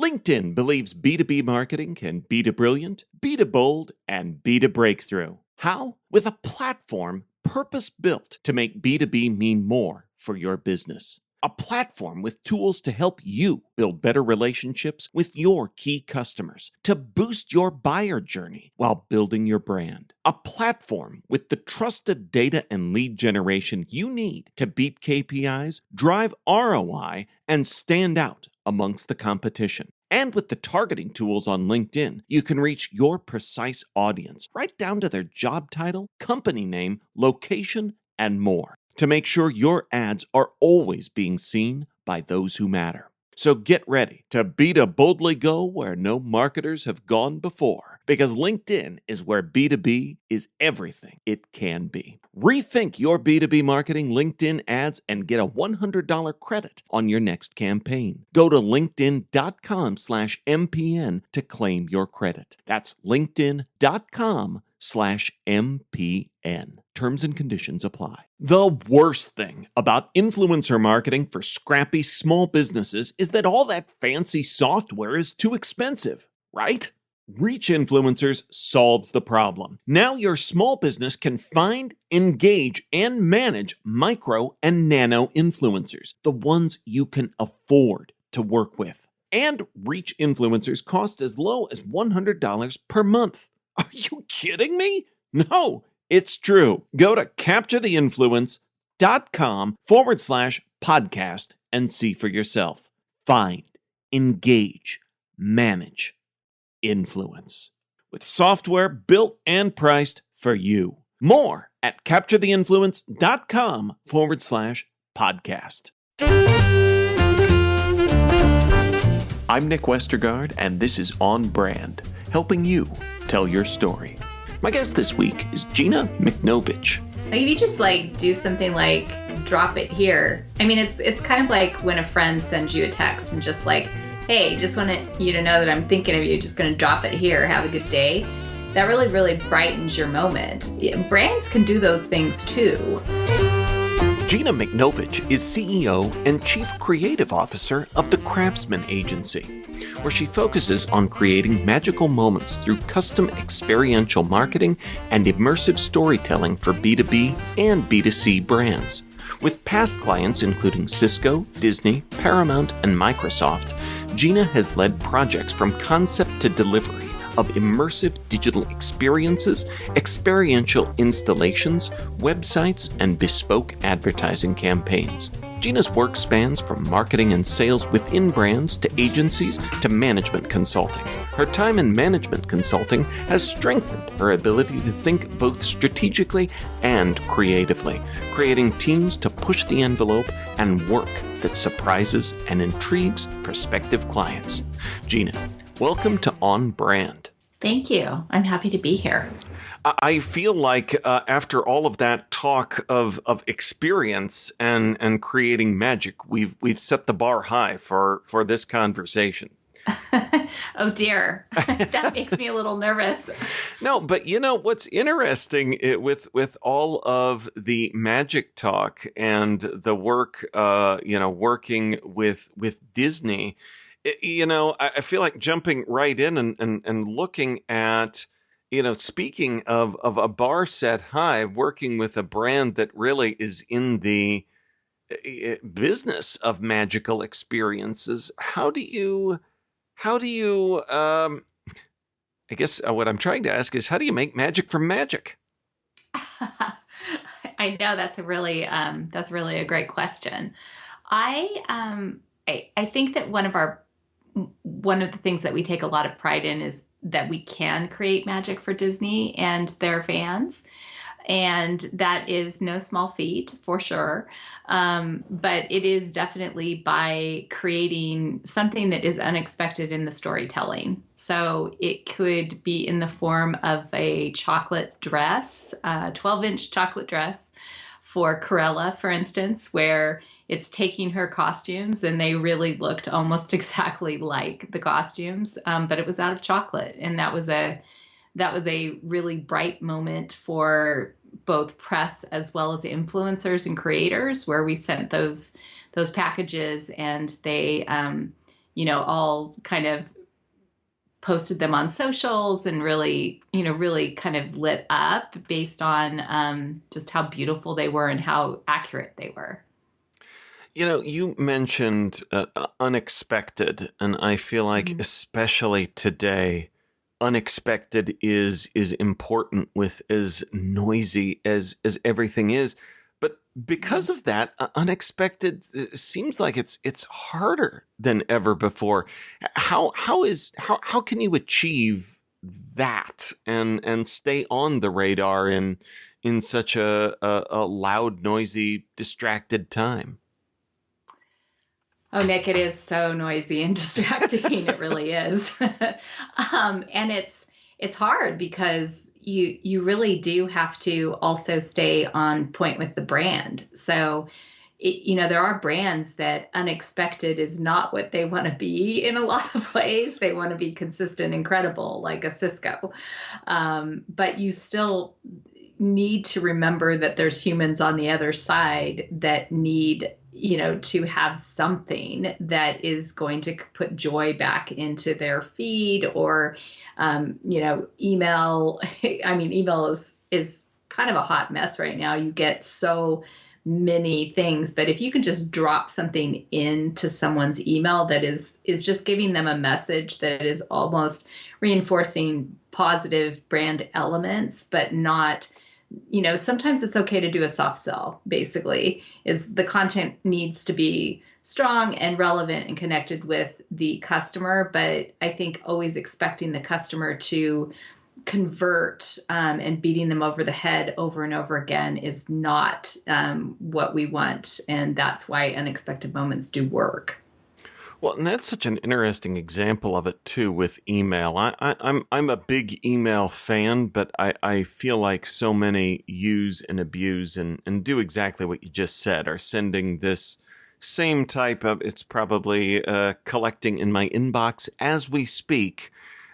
LinkedIn believes B2B marketing can be to brilliant, be to bold, and be to breakthrough. How? With a platform purpose-built to make B2B mean more for your business. A platform with tools to help you build better relationships with your key customers, to boost your buyer journey while building your brand. A platform with the trusted data and lead generation you need to beat KPIs, drive ROI, and stand out amongst the competition. And with the targeting tools on LinkedIn, you can reach your precise audience right down to their job title, company name, location, and more to make sure your ads are always being seen by those who matter. So get ready to be to boldly go where no marketers have gone before, because LinkedIn is where B2B is everything it can be. Rethink your B2B marketing LinkedIn ads and get a $100 credit on your next campaign. Go to linkedin.com/MPN to claim your credit. That's linkedin.com/MPN. Terms and conditions apply. The worst thing about influencer marketing for scrappy small businesses is that all that fancy software is too expensive, right? Reach Influencers solves the problem. Now your small business can find, engage, and manage micro and nano influencers, the ones you can afford to work with. And Reach Influencers cost as low as $100 per month. Are you kidding me? No, it's true. Go to capturetheinfluence.com/podcast and see for yourself. Find, engage, manage, influence with software built and priced for you. More at capturetheinfluence.com/podcast. I'm Nick Westergaard, and this is On Brand, helping you tell your story. My guest this week is Gina Michnowicz. Like if you just do something like drop it here. I mean, it's kind of like when a friend sends you a text and just hey, just wanted you to know that I'm thinking of you, just going to drop it here, have a good day. That really, really brightens your moment. Brands can do those things too. Gina Michnowicz is CEO and Chief Creative Officer of the Craftsman agency, where she focuses on creating magical moments through custom experiential marketing and immersive storytelling for B2B and B2C brands. With past clients including Cisco, Disney, Paramount, and Microsoft, Gina has led projects from concept to delivery of immersive digital experiences, experiential installations, websites, and bespoke advertising campaigns. Gina's work spans from marketing and sales within brands to agencies to management consulting. Her time in management consulting has strengthened her ability to think both strategically and creatively, creating teams to push the envelope and work that surprises and intrigues prospective clients. Gina, welcome to On Brand. Thank you. I'm happy to be here. I feel like after all of that talk of experience and creating magic, we've set the bar high for this conversation. Oh dear, that makes me a little nervous. No, but what's interesting with all of the magic talk and the work, working with Disney. I feel like jumping right in and looking at, speaking of a bar set high, working with a brand that really is in the business of magical experiences. How do you, I guess what I'm trying to ask is, how do you make magic from magic? I know that's really a great question. I think that one of the things that we take a lot of pride in is that we can create magic for Disney and their fans. And that is no small feat for sure. But it is definitely by creating something that is unexpected in the storytelling. So it could be in the form of a chocolate dress, 12-inch chocolate dress for Cruella, for instance, where it's taking her costumes and they really looked almost exactly like the costumes, but it was out of chocolate. And that was a really bright moment for both press as well as influencers and creators, where we sent those packages and they, all kind of posted them on socials and really, really kind of lit up based on just how beautiful they were and how accurate they were. You mentioned unexpected, and I feel like especially today, unexpected is important with as noisy as everything is. But because of that, unexpected seems like it's harder than ever before. How can you achieve that and stay on the radar in such a loud, noisy, distracted time? Oh, Nick, it is so noisy and distracting. It really is. And it's hard because you really do have to also stay on point with the brand. So, there are brands that unexpected is not what they want to be in a lot of ways. They want to be consistent and credible, like a Cisco. But you still need to remember that there's humans on the other side that need to have something that is going to put joy back into their feed or, email. I mean, email is kind of a hot mess right now. You get so many things, but if you can just drop something into someone's email that is just giving them a message that is almost reinforcing positive brand elements, but not, sometimes it's okay to do a soft sell, basically, is the content needs to be strong and relevant and connected with the customer. But I think always expecting the customer to convert and beating them over the head over and over again is not what we want. And that's why unexpected moments do work. Well, and that's such an interesting example of it too with email. I'm a big email fan, but I feel like so many use and abuse and do exactly what you just said, are sending this same type of, it's probably collecting in my inbox as we speak.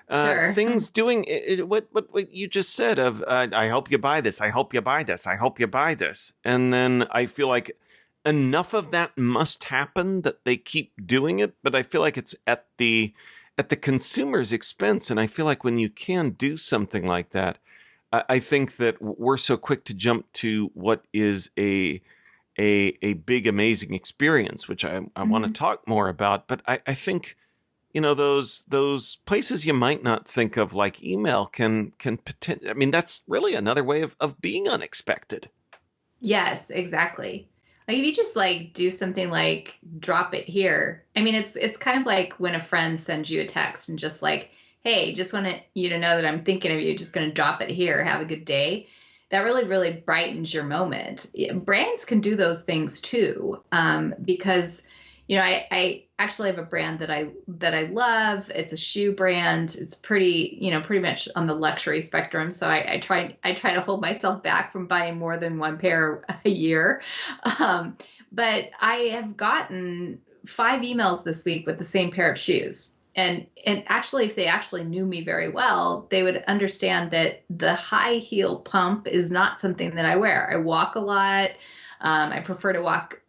Sure. Things doing what you just said of, I hope you buy this, I hope you buy this, I hope you buy this. And then I feel like enough of that must happen that they keep doing it, but I feel like it's at the consumer's expense. And I feel like when you can do something like that, I think that we're so quick to jump to what is a big, amazing experience, which I want to talk more about. But I think, those places you might not think of, like email, can I mean, that's really another way of being unexpected. Yes, exactly. Like if you just like do something like drop it here. I mean, it's kind of like when a friend sends you a text and just like, hey, just want you to know that I'm thinking of you. Just going to drop it here. Have a good day. That really, really brightens your moment. Brands can do those things too, because I actually have a brand that I love. It's a shoe brand. It's pretty much on the luxury spectrum. So I try to hold myself back from buying more than one pair a year. But I have gotten 5 emails this week with the same pair of shoes. And actually, if they actually knew me very well, they would understand that the high heel pump is not something that I wear. I walk a lot. I prefer to walk,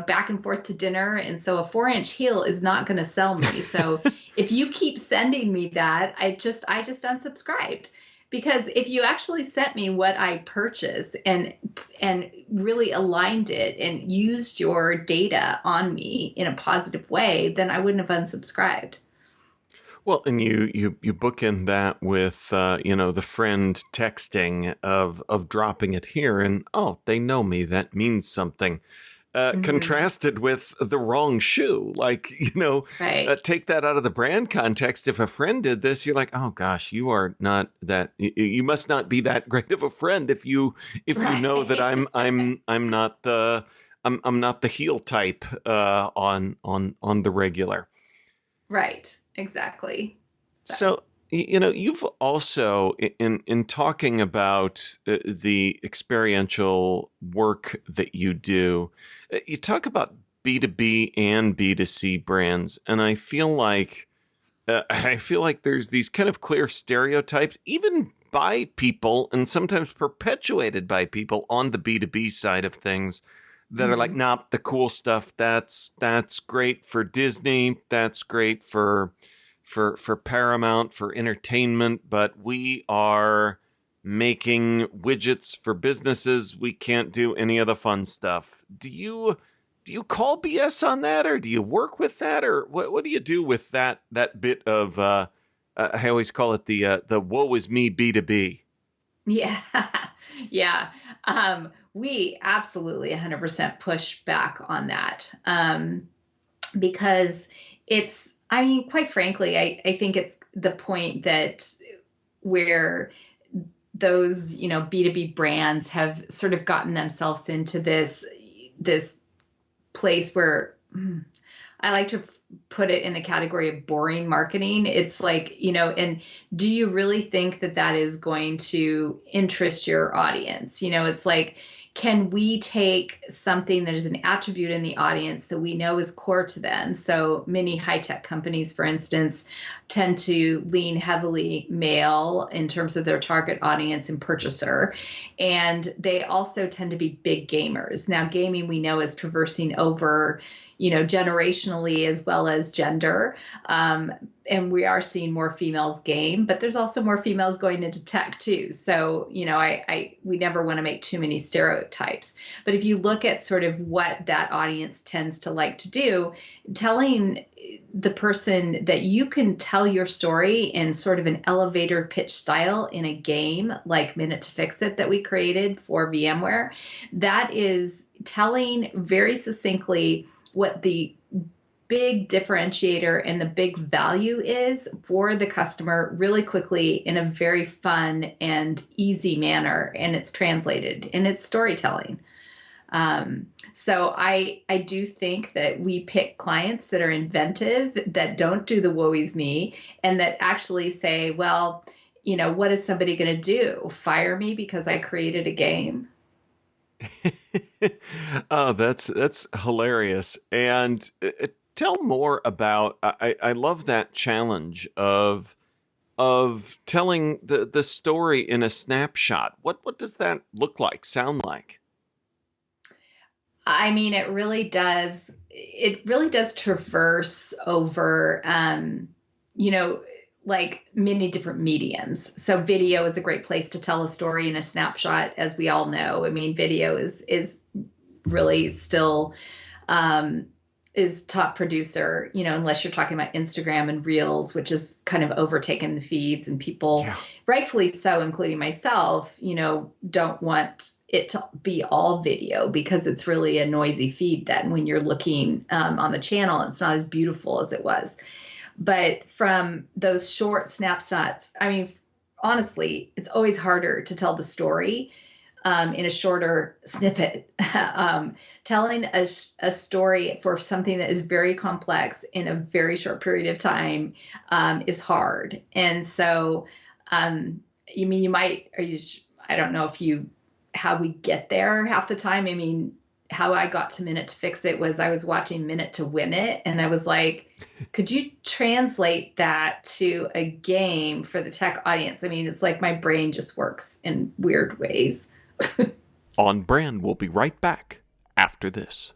back and forth to dinner. And so a 4-inch heel is not going to sell me. So if you keep sending me that, I just unsubscribed. Because if you actually sent me what I purchased and really aligned it and used your data on me in a positive way, then I wouldn't have unsubscribed. Well, and you bookend that with the friend texting of dropping it here, and they know me, that means something. Contrasted with the wrong shoe, like Right. take that out of the brand context. If a friend did this, you're like, oh gosh, you are not that. You must not be that great of a friend if you know that I'm not the heel type on the regular. Right. Exactly. So, you've also, in talking about the experiential work that you do, you talk about B2B and B2C brands. And I feel like there's these kind of clear stereotypes, even by people and sometimes perpetuated by people on the B2B side of things, that are like, nah, the cool stuff, that's great for Disney, that's great for Paramount, for entertainment, but we are making widgets for businesses. We can't do any of the fun stuff. Do you call BS on that, or do you work with that, or what do you do with that bit of I always call it the woe is me B2B? Yeah. Yeah. We absolutely 100% push back on that. Because I mean, quite frankly, I think it's the point that where those, B2B brands have sort of gotten themselves into this place where I like to put it in the category of boring marketing. It's like, and do you really think that is going to interest your audience? It's like, can we take something that is an attribute in the audience that we know is core to them? So many high-tech companies, for instance, tend to lean heavily male in terms of their target audience and purchaser. And they also tend to be big gamers. Now, gaming we know is traversing over generationally as well as gender. And we are seeing more females game, but there's also more females going into tech too. So, we never want to make too many stereotypes. But if you look at sort of what that audience tends to like to do, telling the person that you can tell your story in sort of an elevator pitch style in a game like Minute to Fix It that we created for VMware, that is telling very succinctly what the big differentiator and the big value is for the customer really quickly in a very fun and easy manner. And it's translated and it's storytelling. So I do think that we pick clients that are inventive, that don't do the woe is me, and that actually say, well, what is somebody going to do? Fire me because I created a game? Oh, that's hilarious. And tell more about. I love that challenge of telling the story in a snapshot. What does that look like? Sound like? I mean, it really does. It really does traverse over, like many different mediums. So video is a great place to tell a story in a snapshot, as we all know. I mean, video is really still is top producer, unless you're talking about Instagram and Reels, which has kind of overtaken the feeds, and people, rightfully so, including myself, don't want it to be all video because it's really a noisy feed then when you're looking on the channel. It's not as beautiful as it was. But from those short snapshots, I mean, honestly, it's always harder to tell the story in a shorter snippet. Telling a story for something that is very complex in a very short period of time is hard. And so, I don't know how we get there half the time. I mean, how I got to Minute to Fix It was I was watching Minute to Win It, and I was like, could you translate that to a game for the tech audience? I mean, it's like my brain just works in weird ways. On Brand, we'll be right back after this.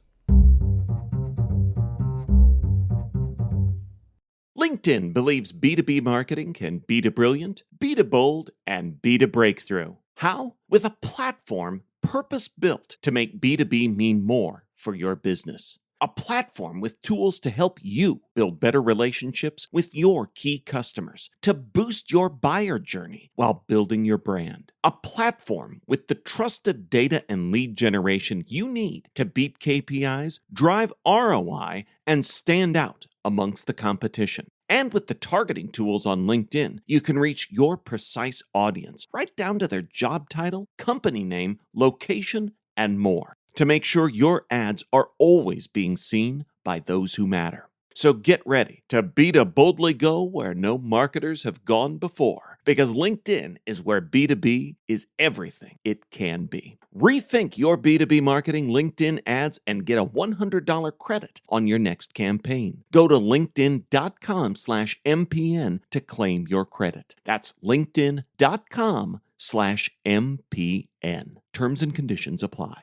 LinkedIn believes B2B marketing can be to brilliant, be to bold, and be to breakthrough. How? With a platform purpose-built to make B2B mean more for your business. A platform with tools to help you build better relationships with your key customers, to boost your buyer journey while building your brand. A platform with the trusted data and lead generation you need to beat KPIs, drive ROI, and stand out amongst the competition. And with the targeting tools on LinkedIn, you can reach your precise audience right down to their job title, company name, location, and more, to make sure your ads are always being seen by those who matter. So get ready to boldly go where no marketers have gone before, because LinkedIn is where B2B is everything it can be. Rethink your B2B marketing LinkedIn ads and get a $100 credit on your next campaign. Go to linkedin.com/MPN to claim your credit. That's linkedin.com/MPN. Terms and conditions apply.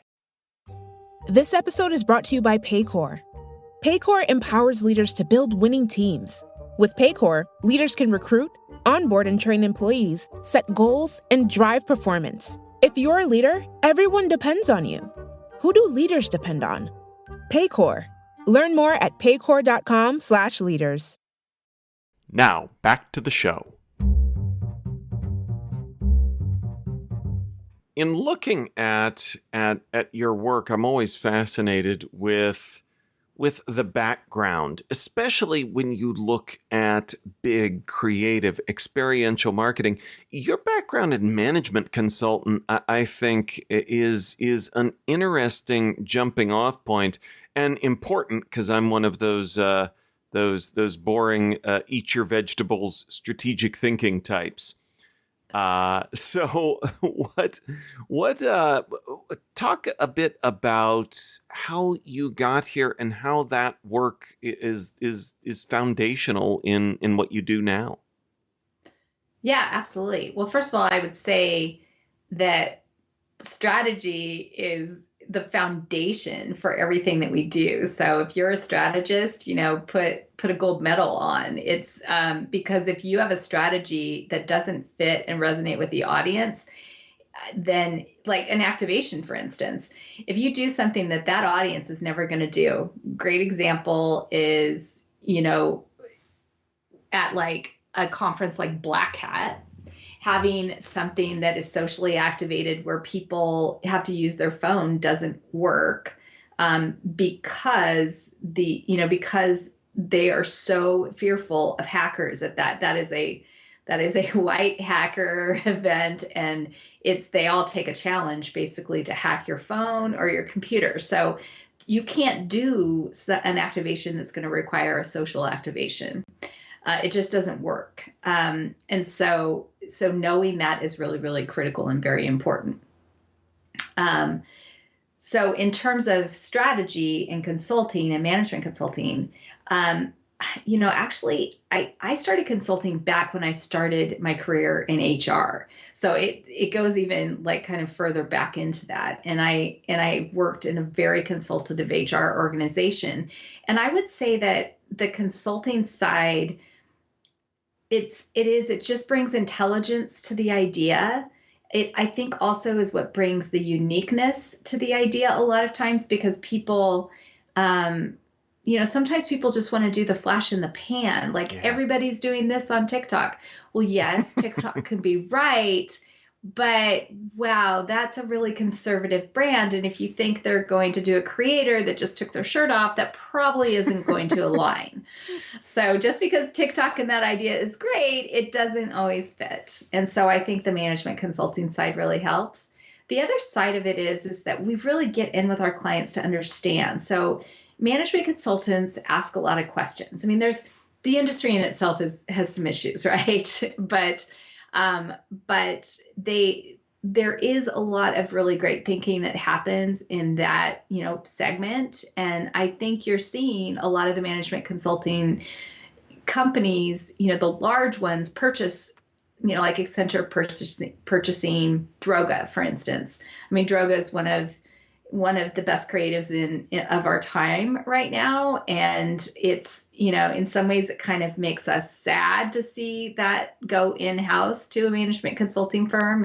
This episode is brought to you by Paycor. Paycor empowers leaders to build winning teams. With Paycor, leaders can recruit, onboard and train employees, set goals, and drive performance. If you're a leader, everyone depends on you. Who do leaders depend on? Paycor. Learn more at paycor.com/leaders. Now, back to the show. In looking at your work, I'm always fascinated with the background, especially when you look at big, creative, experiential marketing. Your background in management consultant, I think, is an interesting jumping off point and important because I'm one of those boring eat your vegetables strategic thinking types. So what talk a bit about how you got here and how that work is foundational in what you do now. Yeah, absolutely. Well, first of all, I would say that strategy is the foundation for everything that we do. So if you're a strategist, put a gold medal on. It's because if you have a strategy that doesn't fit and resonate with the audience, then like an activation, for instance, if you do something that audience is never going to do, great example is, at like a conference like Black Hat, having something that is socially activated where people have to use their phone doesn't work because because they are so fearful of hackers that is a white hacker event, and they all take a challenge basically to hack your phone or your computer. So you can't do an activation that's going to require a social activation. It just doesn't work. And so knowing that is really, really critical and very important. So in terms of strategy and consulting and management consulting, actually I started consulting back when I started my career in HR. So it goes even like kind of further back into that. And I worked in a very consultative HR organization. And I would say that the consulting side, it just brings intelligence to the idea. It, I think, also is what brings the uniqueness to the idea a lot of times, because people, sometimes people just want to do the flash in the pan. Like everybody's doing this on TikTok. Well, yes, TikTok can be right, but wow, that's a really conservative brand. And if you think they're going to do a creator that just took their shirt off, that probably isn't going to align. So just because TikTok and that idea is great, it doesn't always fit. And so I think the management consulting side really helps. The other side of it is that we really get in with our clients to understand. So management consultants ask a lot of questions. I mean, the industry in itself has some issues, right? But there is a lot of really great thinking that happens in that, segment. And I think you're seeing a lot of the management consulting companies, the large ones purchase, like Accenture purchasing Droga, for instance. I mean, Droga is one of the best creatives of our time right now. And it's, in some ways it kind of makes us sad to see that go in-house to a management consulting firm.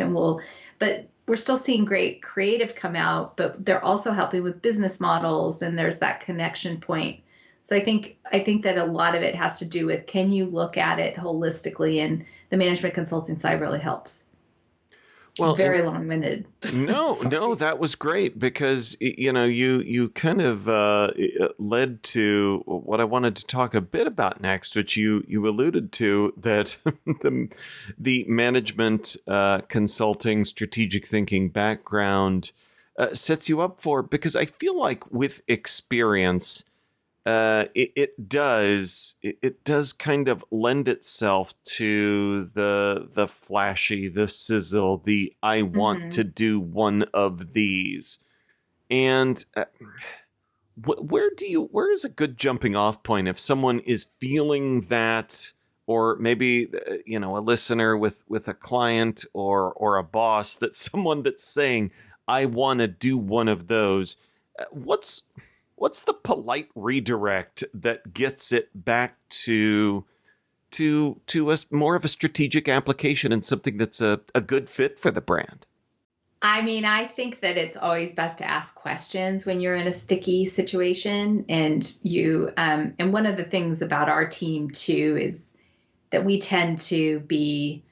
But we're still seeing great creative come out, but they're also helping with business models, and there's that connection point. So I think that a lot of it has to do with, can you look at it holistically? And the management consulting side really helps. Well, very long-winded. No, that was great, because you kind of led to what I wanted to talk a bit about next, which you alluded to, that the management consulting strategic thinking background sets you up for, because I feel like with experience, it does kind of lend itself to the flashy, the sizzle, the I want to do one of these. And where is a good jumping off point if someone is feeling that, or maybe a listener with a client or a boss, that someone that's saying, I want to do one of those. What's the polite redirect that gets it back to us more of a strategic application and something that's a good fit for the brand? I mean, I think that it's always best to ask questions when you're in a sticky situation. And and one of the things about our team too is that we tend to be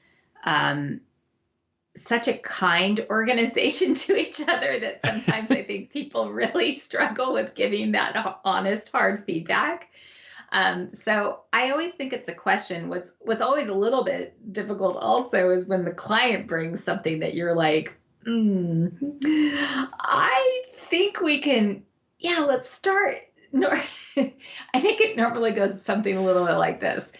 such a kind organization to each other that sometimes I think people really struggle with giving that honest, hard feedback. So I always think it's a question. What's always a little bit difficult also is when the client brings something that you're like, I think we can, let's start. I think it normally goes something a little bit like this.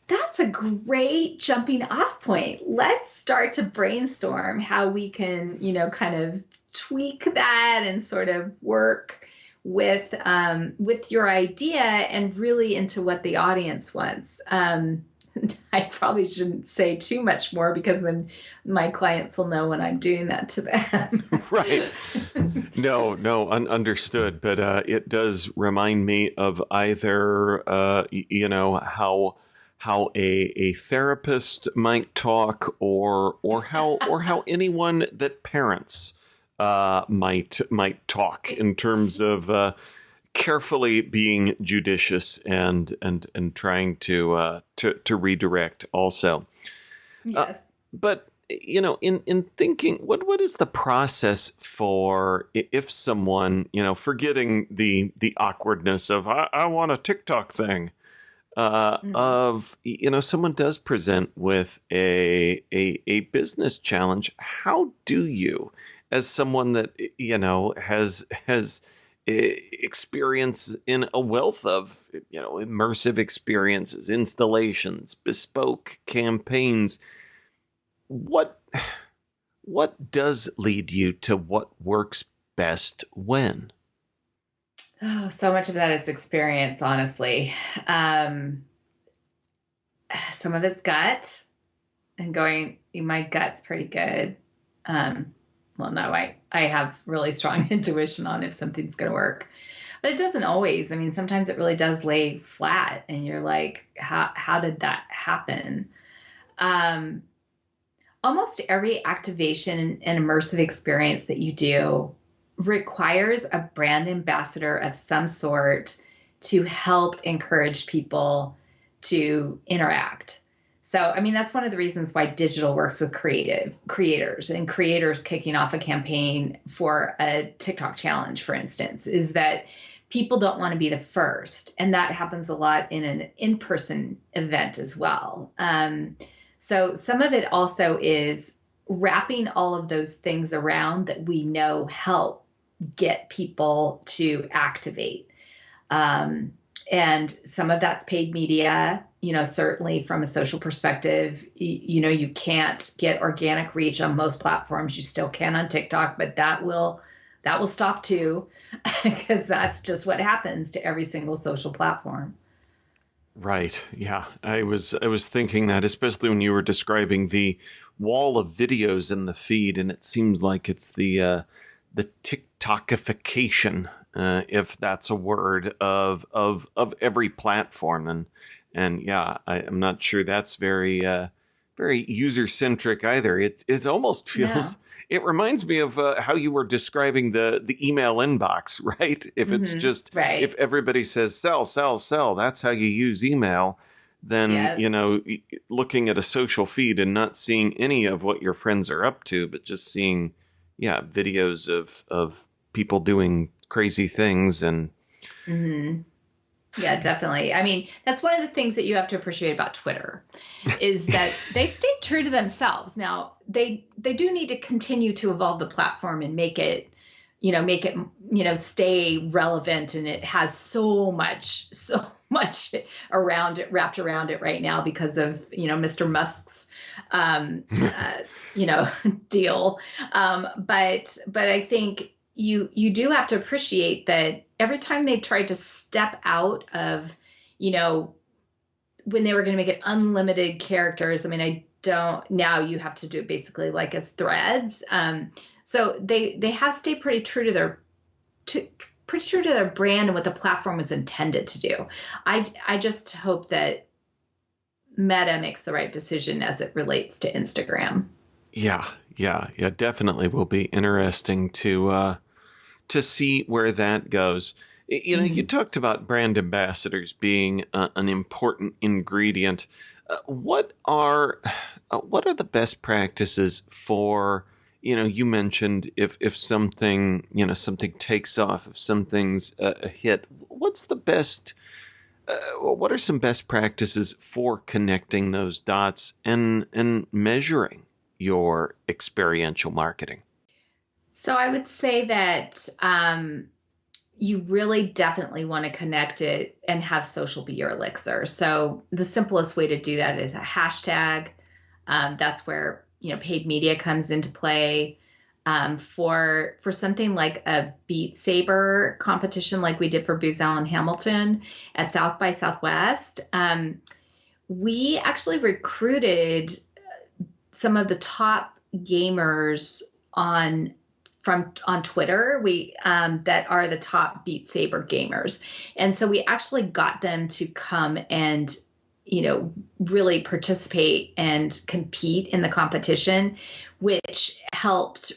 That's a great jumping off point. Let's start to brainstorm how we can, kind of tweak that and sort of work with your idea and really into what the audience wants. I probably shouldn't say too much more because then my clients will know when I'm doing that to them. Right. No, understood. But it does remind me of either, how a therapist might talk, or how anyone that parents might talk in terms of carefully being judicious and trying to redirect also. Yes. But in thinking, what is the process for if someone, forgetting the awkwardness of I want a TikTok thing, of someone does present with a business challenge? How do you, as someone that has experience in a wealth of immersive experiences, installations, bespoke campaigns, what does lead you to what works best when? Oh, so much of that is experience, honestly. Some of it's gut and my gut's pretty good. Well, no, I have really strong intuition on if something's going to work, but it doesn't always. I mean, sometimes it really does lay flat and you're like, how did that happen? Almost every activation and immersive experience that you do requires a brand ambassador of some sort to help encourage people to interact. So, I mean, that's one of the reasons why digital works with creators kicking off a campaign for a TikTok challenge, for instance, is that people don't want to be the first. And that happens a lot in an in-person event as well. So some of it also is wrapping all of those things around that we know help get people to activate. And some of that's paid media, certainly from a social perspective. You can't get organic reach on most platforms. You still can on TikTok, but that will stop too, because that's just what happens to every single social platform. Right. Yeah. I was thinking that, especially when you were describing the wall of videos in the feed, and it seems like it's the TikTokification, if that's a word, of every platform. And yeah, I'm not sure that's very user centric either. It almost feels. No. It reminds me of how you were describing the email inbox, right? If it's just right. If everybody says sell, that's how you use email. Then looking at a social feed and not seeing any of what your friends are up to, but just seeing videos of people doing crazy things and. Mm-hmm. Yeah, definitely. I mean, that's one of the things that you have to appreciate about Twitter is that they stay true to themselves. Now, they do need to continue to evolve the platform and make it stay relevant. And it has so much wrapped around it right now because of, Mr. Musk's, deal. But I think you do have to appreciate that every time they tried to step out of, when they were going to make it unlimited characters. I mean, now you have to do it basically like as threads. So they have stayed pretty true pretty true to their brand and what the platform was intended to do. I just hope that Meta makes the right decision as it relates to Instagram. Yeah, definitely will be interesting to see where that goes. You know, you talked about brand ambassadors being an important ingredient. What are the best practices for, you know, you mentioned if something, you know, something takes off, if something's a hit, what's the best, what are some best practices for connecting those dots and measuring your experiential marketing? So I would say that you really definitely want to connect it and have social be your elixir. So the simplest way to do that is a hashtag. That's where, you know, paid media comes into play. For something like a Beat Saber competition like we did for Booz Allen Hamilton at South by Southwest, we actually recruited some of the top gamers on Twitter, that are the top Beat Saber gamers. And so we actually got them to come and, you know, really participate and compete in the competition, which helped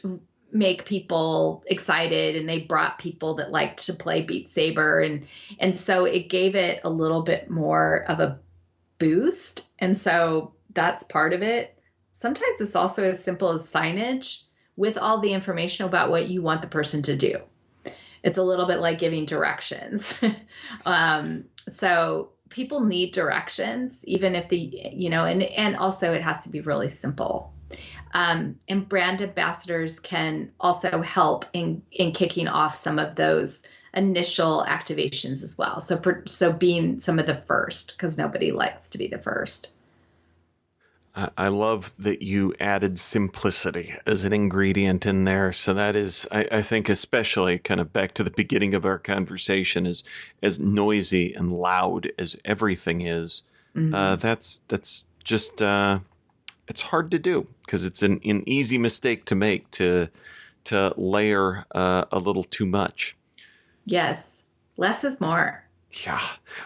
make people excited, and they brought people that liked to play Beat Saber. And so it gave it a little bit more of a boost. And so that's part of it. Sometimes it's also as simple as signage with all the information about what you want the person to do. It's a little bit like giving directions. So people need directions, even if and also it has to be really simple. And brand ambassadors can also help in kicking off some of those initial activations as well. So being some of the first, because nobody likes to be the first. I love that you added simplicity as an ingredient in there. So that is, I think, especially kind of back to the beginning of our conversation, as noisy and loud as everything is. That's just, it's hard to do because it's an easy mistake to make to layer a little too much. Yes. Less is more. Yeah.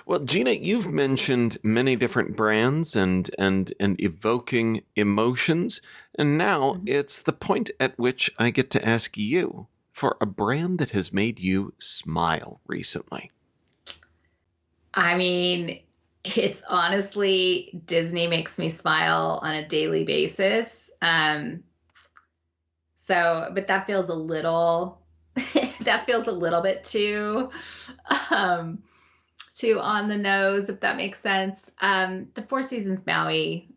Well, Gina, you've mentioned many different brands and evoking emotions. And now it's the point at which I get to ask you for a brand that has made you smile recently. I mean, it's honestly, Disney makes me smile on a daily basis. But that feels a little, bit too on the nose, if that makes sense. The Four Seasons Maui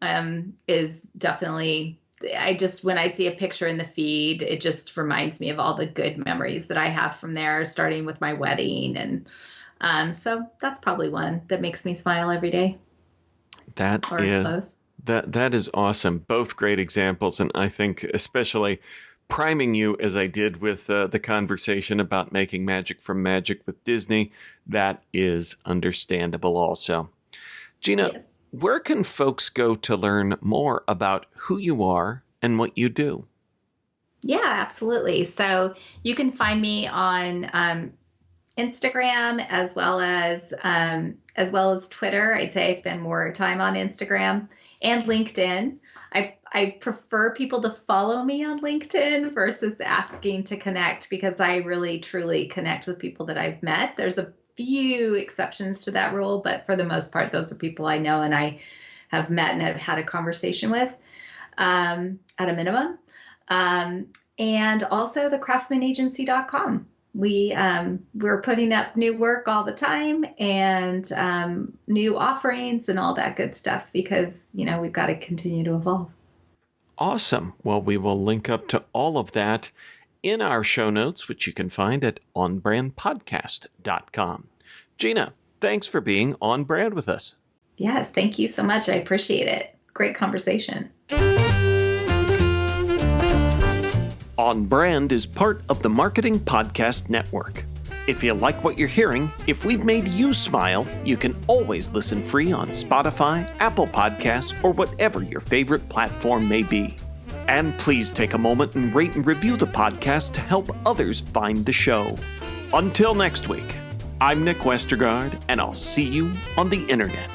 is definitely, when I see a picture in the feed, it just reminds me of all the good memories that I have from there, starting with my wedding. And so that's probably one that makes me smile every day. That is awesome. Both great examples. And I think especially priming you as I did with the conversation about making magic from magic with Disney, that is understandable also. Gina, yes. Where can folks go to learn more about who you are and what you do? Yeah, absolutely. So you can find me on Instagram as well as Twitter. I'd say I spend more time on Instagram and LinkedIn. I prefer people to follow me on LinkedIn versus asking to connect, because I really truly connect with people that I've met. There's a few exceptions to that rule, but for the most part, those are people I know and I have met and have had a conversation with at a minimum. And also the craftsmanagency.com. We're putting up new work all the time and new offerings and all that good stuff, because, we've got to continue to evolve. Awesome. Well, we will link up to all of that in our show notes, which you can find at onbrandpodcast.com. Gina, thanks for being on brand with us. Yes, thank you so much. I appreciate it. Great conversation. On Brand is part of the Marketing Podcast Network. If you like what you're hearing, if we've made you smile, you can always listen free on Spotify, Apple Podcasts, or whatever your favorite platform may be. And please take a moment and rate and review the podcast to help others find the show. Until next week, I'm Nick Westergaard, and I'll see you on the internet.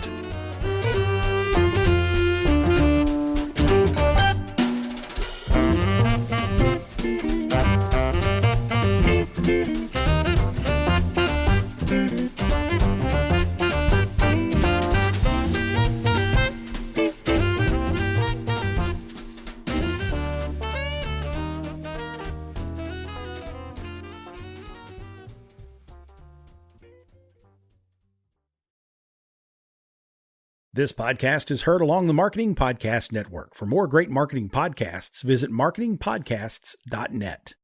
This podcast is heard along the Marketing Podcast Network. For more great marketing podcasts, visit marketingpodcasts.net.